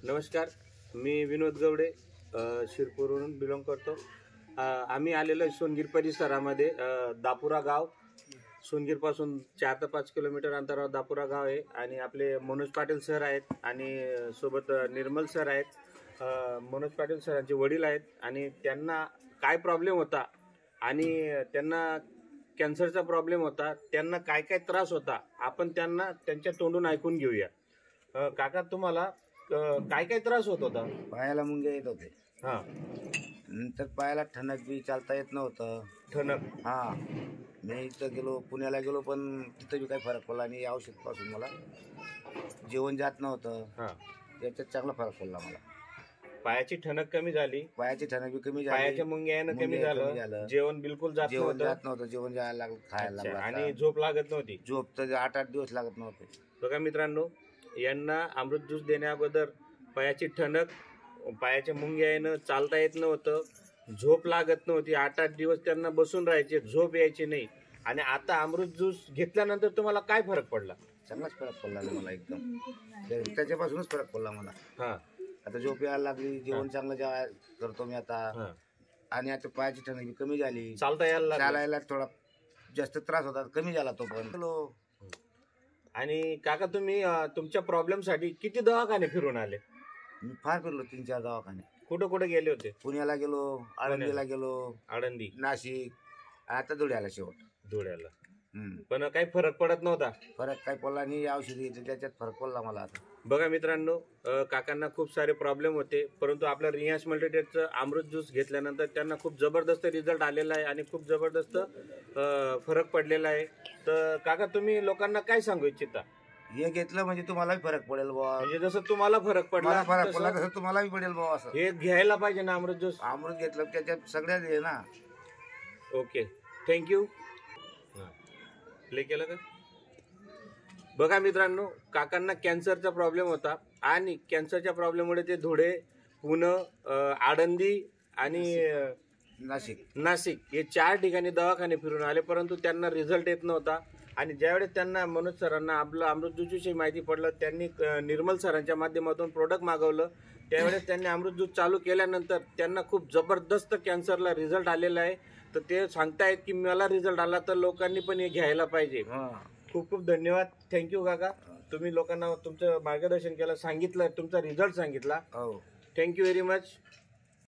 नमस्कार, मी विनोद गवडे शिरपूरवरून बिलॉंग करतो. आम्ही आलेलो आहे सोनगीर परिसरामध्ये. दापुरा गाव, सोनगीरपासून 4 ते 5 किलोमीटर अंतरावर दापुरा गाव आहे. आणि आपले मनोज पाटील सर आहेत आणि सोबत निर्मल सर आहेत. मनोज पाटील सरांचे वडील आहेत आणि त्यांना काय प्रॉब्लेम होता आणि त्यांना कॅन्सरचा प्रॉब्लेम होता, त्यांना काय काय त्रास होता आपण त्यांना त्यांच्या तोंडून ऐकून घेऊया. काका, तुम्हाला काय काय त्रास होत होता? पायाला मुंग्या येत होते. हा. नंतर पायाला ठणक बी चालता येत नव्हतं. ठणक? हा. मी इथं गेलो, पुण्याला गेलो, पण तिथं बी काही फरक पडला नाही. औषधपासून मला जेवण जात नव्हतं. हा. याच्यात चांगला फरक पडला मला. पायाची ठणक कमी झाली, पायाची ठणक बी कमी झाली, पायाच्या मुंग्या येणं कमी झालं, जेवण बिलकुल जात नव्हतं. जेवण जायला लागलं, खायला लागलं. आणि झोप लागत नव्हती. झोप तर 8-8 दिवस लागत नव्हते. बघा मित्रांनो, यांना अमृत ज्यूस देण्याअगोदर पायाची ठणक, पायाच्या मुंग्या येणं, चालता येत नव्हतं, झोप लागत नव्हती, 8-8 दिवस त्यांना बसून राहायचे, झोप यायची नाही. आणि आता अमृत ज्यूस घेतल्यानंतर तुम्हाला काय फरक पडला? चांगलाच फरक पडला मला एकदम. त्याच्यापासूनच फरक पडला मला. हा. आता झोप यायला लागली, जेवण चांगलं करतो मी आता. आणि आता पायाची ठणक बी कमी झाली, चालायला थोडा जास्त त्रास होता, कमी झाला तो पण. आणि काका, तुम्ही तुमच्या प्रॉब्लेम साठी किती दवाखाने फिरून आले? मी फार फिरलो, 3-4 दवाखाने. कुठं कुठे गेले होते? पुण्याला गेलो, आळंदीला गेलो, आळंदी, नाशिक, आता धुळ्याला शेवट. धुळ्याला. पण काही फरक पडत नव्हता? फरक काही पडला नाही. औषधी त्याच्यात फरक पडला मला आता. बघा मित्रांनो, काकांना खूप सारे प्रॉब्लेम होते, परंतु आपल्या रियांश मल्टीटेकचं अमृत ज्यूस घेतल्यानंतर त्यांना खूप जबरदस्त रिझल्ट आलेला आहे आणि खूप जबरदस्त फरक पडलेला आहे. तर काका, तुम्ही लोकांना काय सांगू इच्छिता? हे घेतलं म्हणजे तुम्हालाही फरक पडेल बाबा. म्हणजे जसं तुम्हाला फरक पडला तसं तुम्हालाही पडेल बाबा. असं हे घ्यायला पाहिजे ना अमृत ज्यूस. अमृत घेतलं त्याच्यात सगळ्यात आहे ना. Okay, thank you. प्ले केलं का? बघा मित्रांनो, काकांना कॅन्सरचा प्रॉब्लेम होता आणि कॅन्सरच्या प्रॉब्लेममुळे ते धुळे, पुणे, आळंदी आणि नाशिक हे 4 ठिकाणी दवाखाने फिरून आले, परंतु त्यांना रिझल्ट येत नव्हता. आणि ज्यावेळेस त्यांना मनोज सरांना आपलं अमृत ज्यूसविषयी माहिती पडलं, त्यांनी निर्मल सरांच्या माध्यमातून प्रोडक्ट मागवलं. त्यावेळेस त्यांनी अमृत ज्यूस चालू केल्यानंतर त्यांना खूप जबरदस्त कॅन्सरला रिझल्ट आलेला आहे. तर ते सांगतायत की मला रिझल्ट आला तर लोकांनी पण हे घ्यायला पाहिजे. खूप खूप धन्यवाद. थँक्यू काका, तुम्ही लोकांना तुमचं मार्गदर्शन केलं, सांगितलं, तुमचा रिझल्ट सांगितला. Thank you very much.